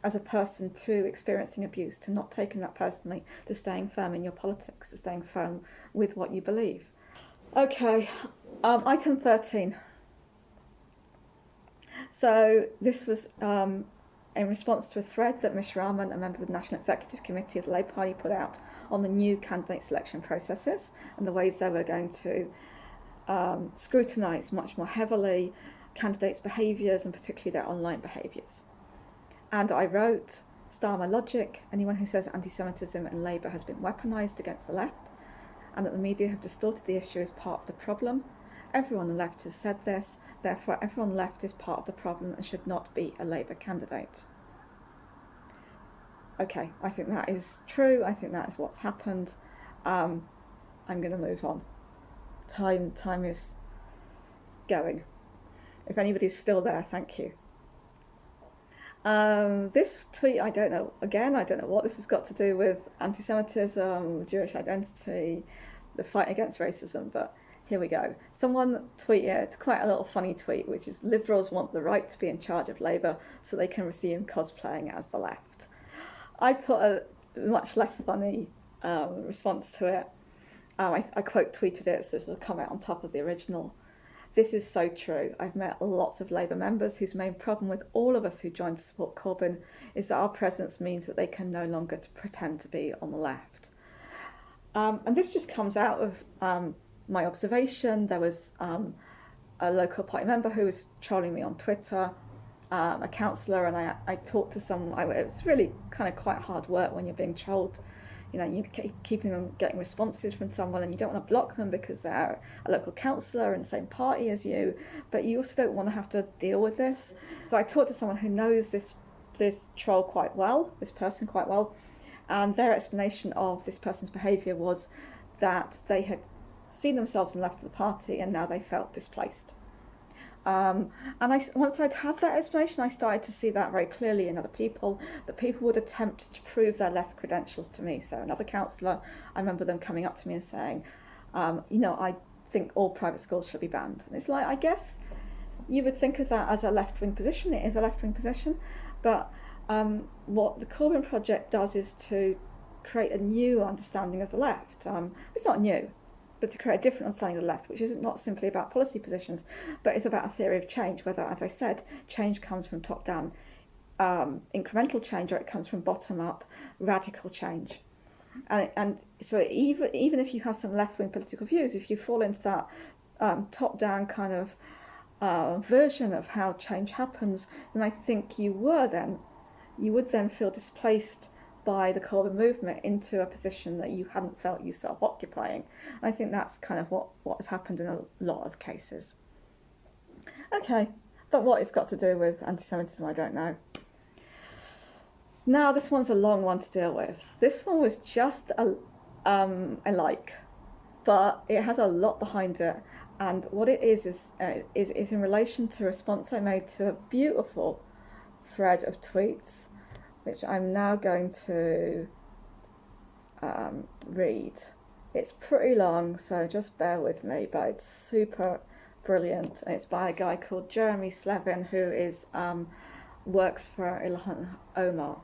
as a person to experiencing abuse, to not taking that personally, to staying firm in your politics, to staying firm with what you believe. Okay, item 13. So this was in response to a thread that Ms. Rahman, a member of the National Executive Committee of the Labour Party, put out on the new candidate selection processes and the ways they were going to scrutinise much more heavily candidates' behaviours and particularly their online behaviours. And I wrote, star my logic, anyone who says anti-Semitism in Labour has been weaponised against the left and that the media have distorted the issue as part of the problem. Everyone on the left has said this, therefore everyone on the left is part of the problem and should not be a Labour candidate. Okay, I think that is true, I think that is what's happened. I'm going to move on. Time is going. If anybody's still there, thank you. This tweet, I don't know what this has got to do with anti-Semitism, Jewish identity, the fight against racism, but here we go. Someone tweeted quite a little funny tweet, which is Liberals want the right to be in charge of Labour so they can resume cosplaying as the left. I put a much less funny response to it. I quote tweeted it, so there's a comment on top of the original. This is so true. I've met lots of Labour members whose main problem with all of us who joined to support Corbyn is that our presence means that they can no longer pretend to be on the left. And this just comes out of my observation. There was a local party member who was trolling me on Twitter, a councillor, and I talked to someone. It's really kind of quite hard work when you're being trolled. You know, you keeping them getting responses from someone, and you don't want to block them because they're a local councillor in the same party as you, but you also don't want to have to deal with this. So I talked to someone who knows this troll quite well, this person quite well, and their explanation of this person's behaviour was that they had seen themselves on the left of the party and now they felt displaced. And once I'd had that explanation, I started to see that very clearly in other people, that people would attempt to prove their left credentials to me. So another councillor, I remember them coming up to me and saying, I think all private schools should be banned. And it's like, I guess you would think of that as a left-wing position. It is a left-wing position. But what the Corbyn project does is to create a new understanding of the left. It's not new, but to create a different understanding of the left, which is not simply about policy positions, but it's about a theory of change, whether, as I said, change comes from top-down incremental change, or it comes from bottom-up radical change. And so even if you have some left-wing political views, if you fall into that top-down kind of version of how change happens, then I think you would then feel displaced by the Corbyn movement into a position that you hadn't felt yourself occupying. I think that's kind of what has happened in a lot of cases. Okay, but what it's got to do with anti-Semitism, I don't know. Now, this one's a long one to deal with. This one was just a like, but it has a lot behind it. And what it is in relation to a response I made to a beautiful thread of tweets, which I'm now going to read. It's pretty long, so just bear with me, but it's super brilliant. It's by a guy called Jeremy Slevin, who is works for Ilhan Omar.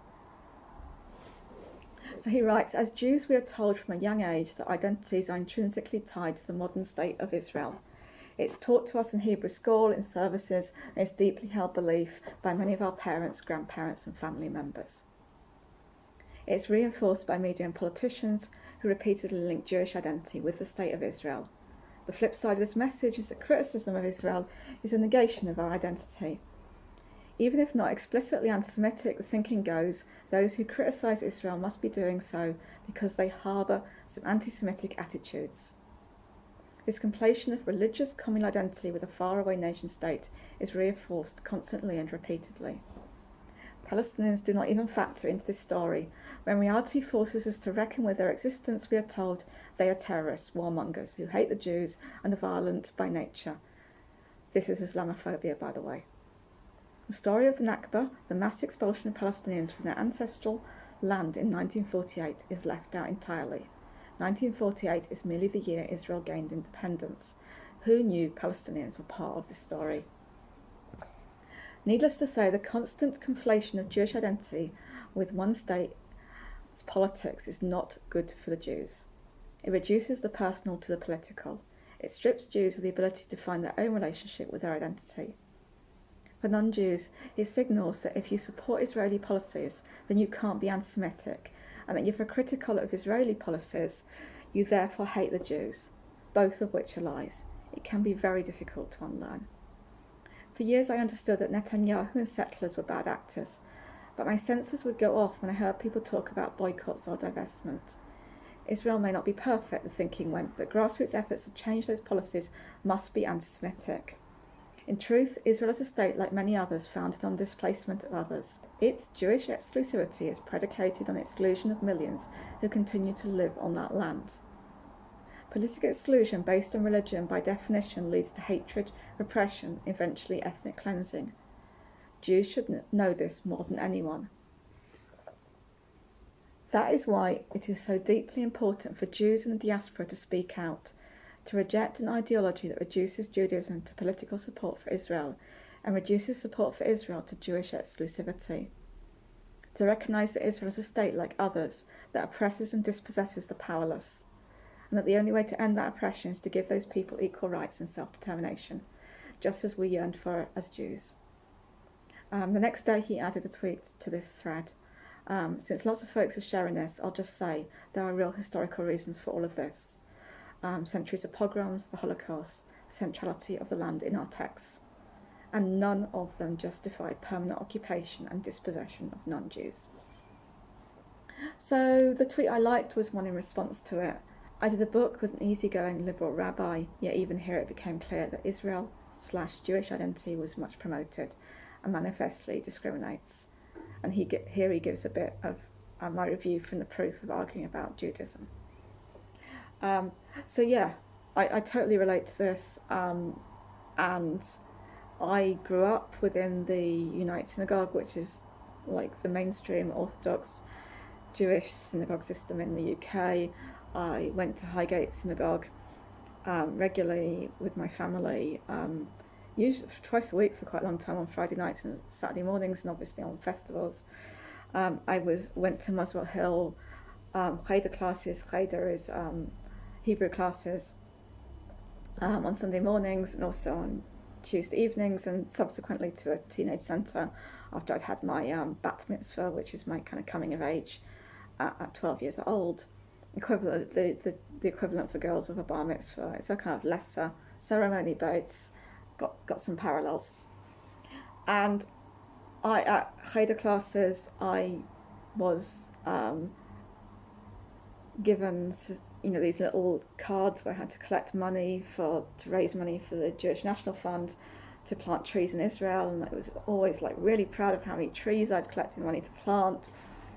So he writes, as Jews we are told from a young age that identities are intrinsically tied to the modern state of Israel. It's taught to us in Hebrew school, in services, and it's deeply held belief by many of our parents, grandparents and family members. It's reinforced by media and politicians who repeatedly link Jewish identity with the state of Israel. The flip side of this message is that criticism of Israel is a negation of our identity. Even if not explicitly anti-Semitic, the thinking goes, those who criticise Israel must be doing so because they harbour some anti-Semitic attitudes. This conflation of religious communal identity with a faraway nation state is reinforced constantly and repeatedly. Palestinians do not even factor into this story. When reality forces us to reckon with their existence, we are told they are terrorists, warmongers, who hate the Jews and are violent by nature. This is Islamophobia, by the way. The story of the Nakba, the mass expulsion of Palestinians from their ancestral land in 1948, is left out entirely. 1948 is merely the year Israel gained independence. Who knew Palestinians were part of this story? Needless to say, the constant conflation of Jewish identity with one state's politics is not good for the Jews. It reduces the personal to the political. It strips Jews of the ability to find their own relationship with their identity. For non-Jews, it signals that if you support Israeli policies, then you can't be anti-Semitic, and that if you're critical of Israeli policies, you therefore hate the Jews, both of which are lies. It can be very difficult to unlearn. For years I understood that Netanyahu and settlers were bad actors, but my senses would go off when I heard people talk about boycotts or divestment. Israel may not be perfect, the thinking went, but grassroots efforts to change those policies must be anti-Semitic. In truth, Israel is a state like many others founded on displacement of others. Its Jewish exclusivity is predicated on the exclusion of millions who continue to live on that land. Political exclusion based on religion by definition leads to hatred, repression, eventually ethnic cleansing. Jews should know this more than anyone. That is why it is so deeply important for Jews in the diaspora to speak out, to reject an ideology that reduces Judaism to political support for Israel and reduces support for Israel to Jewish exclusivity. To recognise that Israel is a state like others that oppresses and dispossesses the powerless, and that the only way to end that oppression is to give those people equal rights and self-determination, just as we yearned for as Jews. The next day he added a tweet to this thread. Since lots of folks are sharing this, I'll just say there are real historical reasons for all of this. Centuries of pogroms, the Holocaust, the centrality of the land in our texts, and none of them justify permanent occupation and dispossession of non-Jews. So the tweet I liked was one in response to it. I did a book with an easygoing liberal rabbi, yet even here it became clear that Israel/Jewish identity was much promoted and manifestly discriminates. And here he gives a bit of my review from the proof of arguing about Judaism. So yeah, I totally relate to this, and I grew up within the United Synagogue, which is like the mainstream Orthodox Jewish synagogue system in the UK. I went to Highgate Synagogue regularly with my family, usually twice a week for quite a long time, on Friday nights and Saturday mornings, and obviously on festivals. I went to Muswell Hill Cheder classes. Cheder is Hebrew classes on Sunday mornings and also on Tuesday evenings, and subsequently to a teenage centre after I'd had my bat mitzvah, which is my kind of coming of age at 12 years old. The equivalent for girls of a bar mitzvah. It's a kind of lesser ceremony, but it's got some parallels. And at Cheder classes, I was given these little cards where I had to collect money to raise money for the Jewish National Fund to plant trees in Israel, and I was always like really proud of how many trees I'd collected money to plant.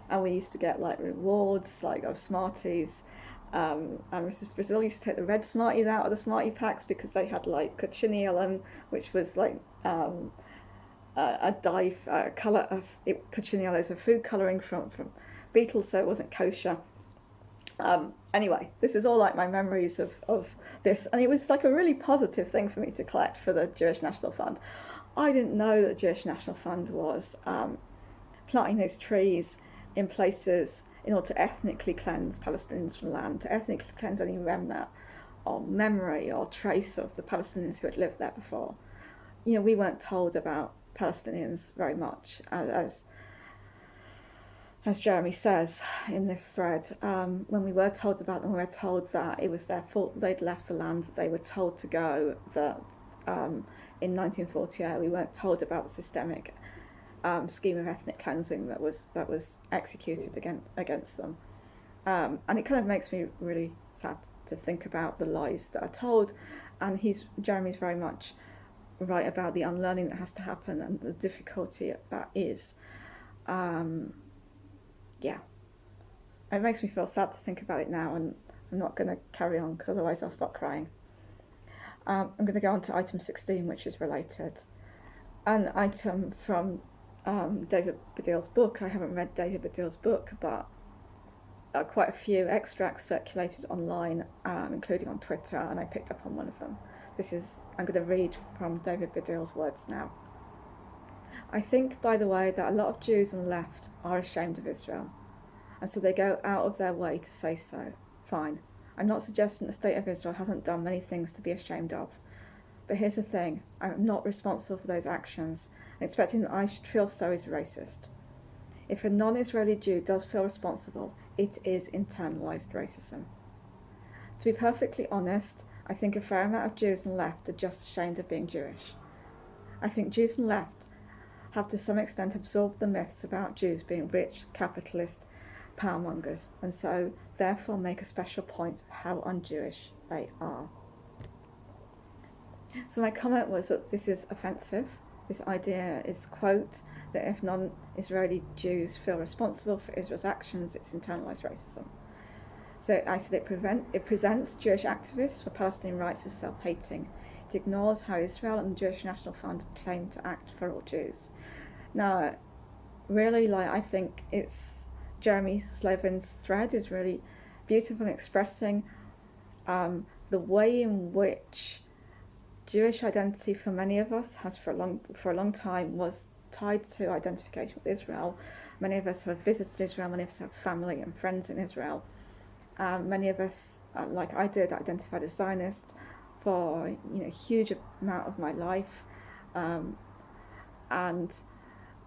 And we used to get like rewards like of Smarties, and Mrs. Brazil used to take the red Smarties out of the Smartie packs because they had like cochineal, which was like a dye colour of it. Cochineal is a food colouring from beetles, so it wasn't kosher. Anyway, this is all like my memories of this, and it was like a really positive thing for me to collect for the Jewish National Fund. I didn't know that the Jewish National Fund was planting those trees in places in order to ethnically cleanse Palestinians from land, to ethnically cleanse any remnant or memory or trace of the Palestinians who had lived there before. We weren't told about Palestinians very much, as Jeremy says in this thread. When we were told about them, we were told that it was their fault they'd left the land that they were told to go, that in 1948 we weren't told about the systemic scheme of ethnic cleansing that was executed against them. And it kind of makes me really sad to think about the lies that are told, and Jeremy's very much right about the unlearning that has to happen and the difficulty that is. Yeah, it makes me feel sad to think about it now, and I'm not going to carry on because otherwise I'll start crying. I'm going to go on to item 16, which is related. An item from David Baddiel's book. I haven't read David Baddiel's book, but quite a few extracts circulated online, including on Twitter, and I picked up on one of them. I'm going to read from David Baddiel's words now. I think, by the way, that a lot of Jews on the left are ashamed of Israel, and so they go out of their way to say so. Fine. I'm not suggesting the state of Israel hasn't done many things to be ashamed of. But here's the thing, I'm not responsible for those actions, and expecting that I should feel so is racist. If a non-Israeli Jew does feel responsible, it is internalised racism. To be perfectly honest, I think a fair amount of Jews on the left are just ashamed of being Jewish. I think Jews on the left have to some extent absorbed the myths about Jews being rich, capitalist, powermongers, and so therefore make a special point of how un-Jewish they are. So my comment was that this is offensive. This idea is, quote, that if non-Israeli Jews feel responsible for Israel's actions, it's internalised racism. So I said it presents Jewish activists for Palestinian rights as self-hating. It ignores how Israel and the Jewish National Fund claim to act for all Jews. Now, really, I think it's Jeremy Slavin's thread is really beautiful in expressing the way in which Jewish identity for many of us has for a long time was tied to identification with Israel. Many of us have visited Israel, many of us have family and friends in Israel. Many of us, like I did, identified as Zionist for a huge amount of my life, and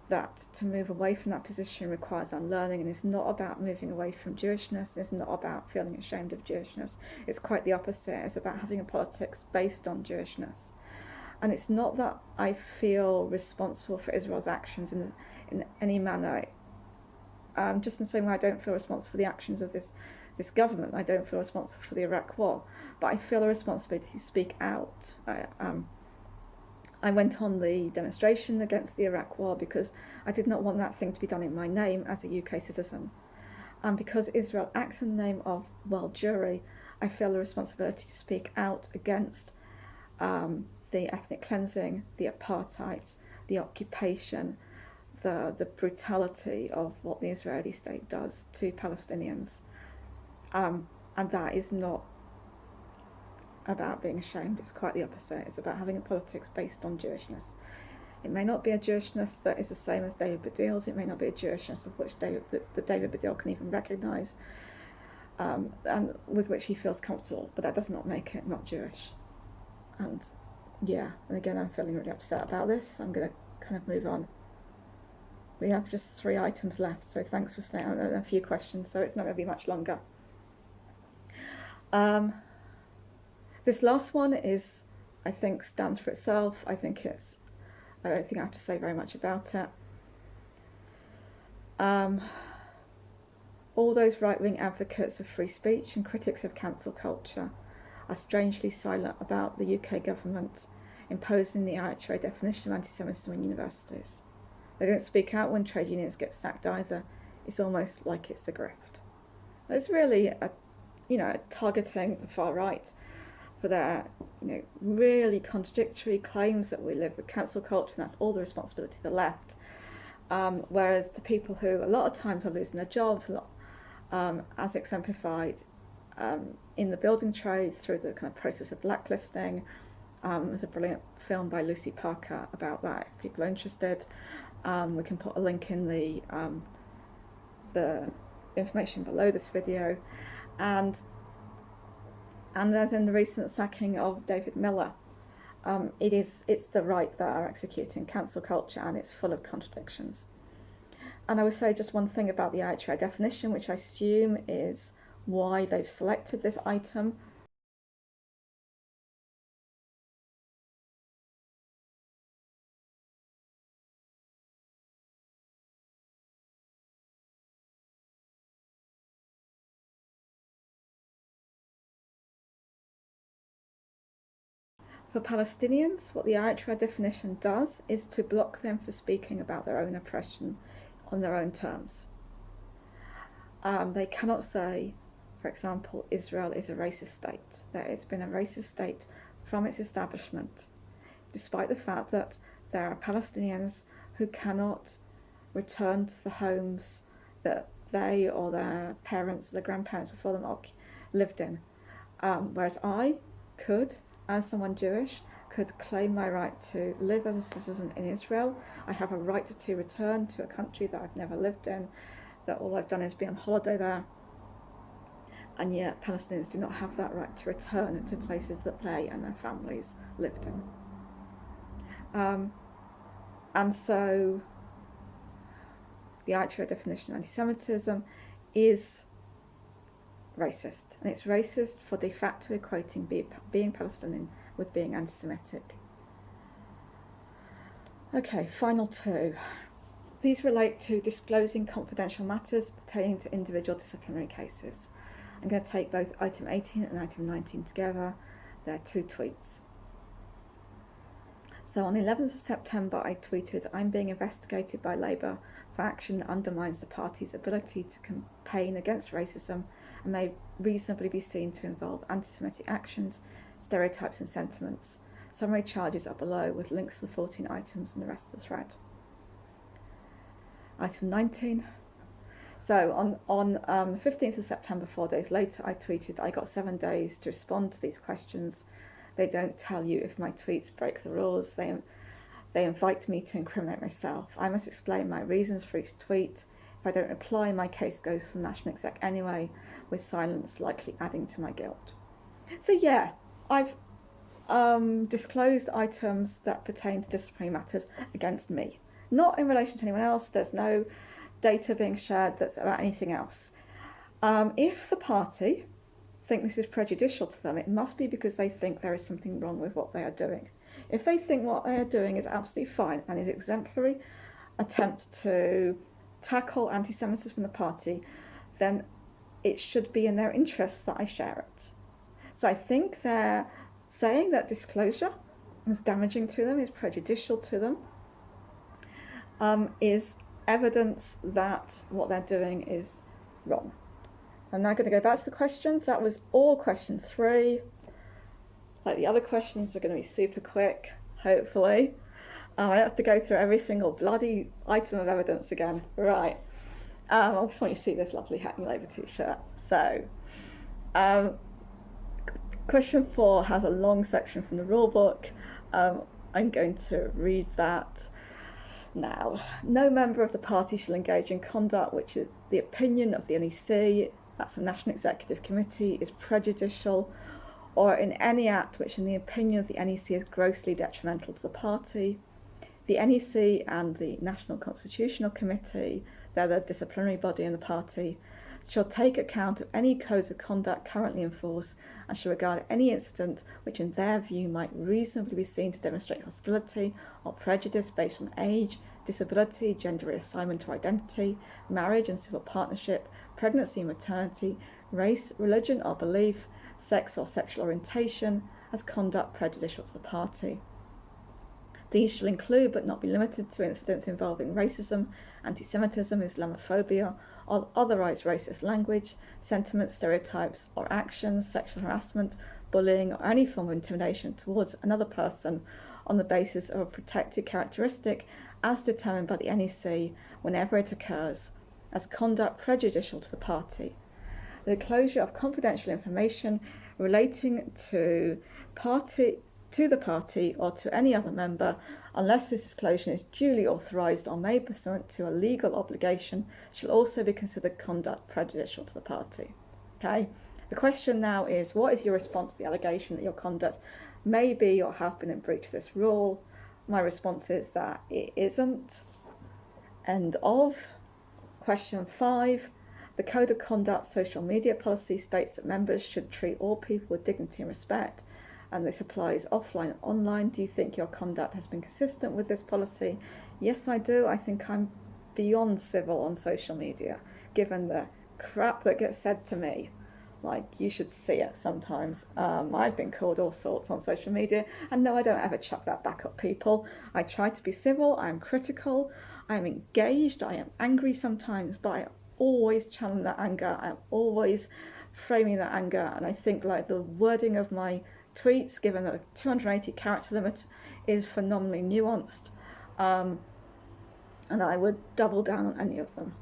that to move away from that position requires unlearning, and it's not about moving away from Jewishness, it's not about feeling ashamed of Jewishness, it's quite the opposite. It's about having a politics based on Jewishness. And it's not that I feel responsible for Israel's actions in any manner, just in the same way I don't feel responsible for the actions of this government. I don't feel responsible for the Iraq war, but I feel a responsibility to speak out. I went on the demonstration against the Iraq war because I did not want that thing to be done in my name as a UK citizen. And because Israel acts in the name of world Jewry, I feel a responsibility to speak out against the ethnic cleansing, the apartheid, the occupation, the brutality of what the Israeli state does to Palestinians. And that is not about being ashamed, it's quite the opposite. It's about having a politics based on Jewishness. It may not be a Jewishness that is the same as David Baddiel's, it may not be a Jewishness of which David Baddiel can even recognise. and with which he feels comfortable, but that does not make it not Jewish. And yeah, and again, I'm feeling really upset about this, so I'm going to kind of move on. We have just 3 items left, so thanks for staying on, and a few questions, so it's not going to be much longer. This last one is, I think, stands for itself. I don't think I have to say very much about it. All those right-wing advocates of free speech and critics of cancel culture are strangely silent about the UK government imposing the IHRA definition of anti-Semitism in universities. They don't speak out when trade unions get sacked either. It's almost like it's a grift. It's really targeting the far right for their really contradictory claims that we live with cancel culture, and that's all the responsibility of the left. Whereas the people who a lot of times are losing their jobs, as exemplified in the building trade through the kind of process of blacklisting. There's a brilliant film by Lucy Parker about that. If people are interested, we can put a link in the information below this video. And as in the recent sacking of David Miller, it's the right that are executing cancel culture, and it's full of contradictions. And I would say just one thing about the IHRA definition, which I assume is why they've selected this item. For Palestinians, what the IHRA definition does is to block them for speaking about their own oppression on their own terms. They cannot say, for example, Israel is a racist state, that it's been a racist state from its establishment, despite the fact that there are Palestinians who cannot return to the homes that they or their parents or their grandparents before them lived in. Whereas I could, as someone Jewish, could claim my right to live as a citizen in Israel. I have a right to return to a country that I've never lived in, that all I've done is be on holiday there. And yet Palestinians do not have that right to return to places that they and their families lived in. And so the IHRA definition of anti-Semitism is racist, and it's racist for de facto equating being Palestinian with being anti-Semitic. Okay, final 2. These relate to disclosing confidential matters pertaining to individual disciplinary cases. I'm going to take both item 18 and item 19 together. They're 2 tweets. So on the 11th of September, I tweeted, "I'm being investigated by Labour for action that undermines the party's ability to campaign against racism and may reasonably be seen to involve anti-Semitic actions, stereotypes and sentiments. Summary charges are below with links to the 14 items and the rest of the thread." Item 19. So on the 15th of September, 4 days later, I tweeted, "I got 7 days to respond to these questions. They don't tell you if my tweets break the rules. They invite me to incriminate myself. I must explain my reasons for each tweet. If I don't reply, my case goes to the National Exec anyway, with silence likely adding to my guilt." So yeah, I've disclosed items that pertain to disciplinary matters against me. Not in relation to anyone else. There's no data being shared that's about anything else. If the party think this is prejudicial to them, it must be because they think there is something wrong with what they are doing. If they think what they are doing is absolutely fine and is exemplary attempt to tackle anti-Semitism from the party, then it should be in their interests that I share it. So I think they're saying that disclosure is damaging to them, is prejudicial to them, is evidence that what they're doing is wrong. I'm now going to go back to the questions. That was all question 3. Like the other questions are going to be super quick, hopefully. I don't have to go through every single bloody item of evidence again. Right. I just want you to see this lovely Hackney Labour t-shirt. So, question 4 has a long section from the rule book. I'm going to read that now. "No member of the party shall engage in conduct which is the opinion of the NEC that's a National Executive Committee, is prejudicial, or in any act which in the opinion of the NEC is grossly detrimental to the party. The NEC and the National Constitutional Committee, they're the disciplinary body in the party, shall take account of any codes of conduct currently in force and shall regard any incident which in their view might reasonably be seen to demonstrate hostility or prejudice based on age, disability, gender reassignment or identity, marriage and civil partnership, pregnancy and maternity, race, religion or belief, sex or sexual orientation, as conduct prejudicial to the party. These shall include, but not be limited to, incidents involving racism, antisemitism, Islamophobia, or otherwise racist language, sentiments, stereotypes, or actions, sexual harassment, bullying, or any form of intimidation towards another person on the basis of a protected characteristic as determined by the NEC whenever it occurs, as conduct prejudicial to the party. The disclosure of confidential information relating to the party or to any other member, unless this disclosure is duly authorised or made pursuant to a legal obligation, shall also be considered conduct prejudicial to the party. Okay. The question now is, what is your response to the allegation that your conduct may be or have been in breach of this rule? My response is that it isn't. End of. Question 5. The Code of Conduct social media policy states that members should treat all people with dignity and respect, and this applies offline and online. Do you think your conduct has been consistent with this policy? Yes, I do. I think I'm beyond civil on social media, given the crap that gets said to me. Like, you should see it sometimes. I've been called all sorts on social media, and no, I don't ever chuck that back at people. I try to be civil, I'm critical, I'm engaged, I am angry sometimes, but I always channel that anger, I'm always framing that anger, and I think like the wording of my tweets, given the 280 character limit, is phenomenally nuanced, and I would double down on any of them.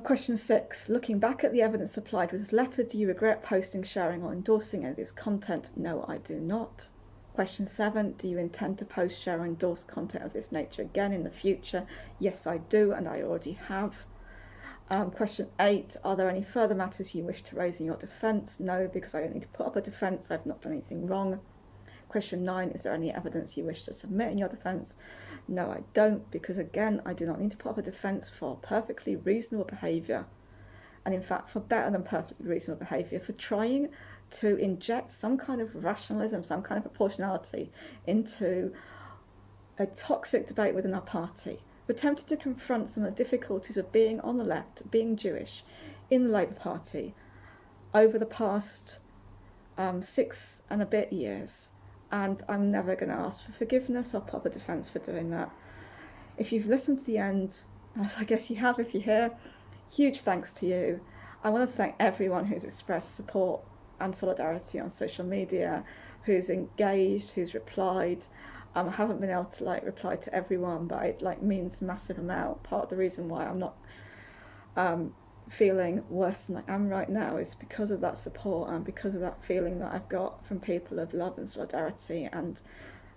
Question 6. Looking back at the evidence supplied with this letter, do you regret posting, sharing or endorsing any of this content? No, I do not. Question 7. Do you intend to post, share or endorse content of this nature again in the future? Yes, I do, and I already have. Question 8. Are there any further matters you wish to raise in your defence? No, because I don't need to put up a defence. I've not done anything wrong. Question 9. Is there any evidence you wish to submit in your defence? No, I don't, because again, I do not need to put up a defence for perfectly reasonable behaviour, and in fact for better than perfectly reasonable behaviour, for trying to inject some kind of rationalism, some kind of proportionality into a toxic debate within our party. We're tempted to confront some of the difficulties of being on the left, being Jewish, in the Labour Party over the past 6 and a bit years. And I'm never going to ask for forgiveness or put up a defence for doing that. If you've listened to the end, as I guess you have if you're here, huge thanks to you. I want to thank everyone who's expressed support and solidarity on social media, who's engaged, who's replied. I haven't been able to reply to everyone, but it means massive amount. Part of the reason why I'm not feeling worse than I am right now is because of that support and because of that feeling that I've got from people of love and solidarity. And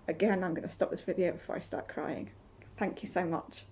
again, I'm going to stop this video before I start crying. Thank you so much.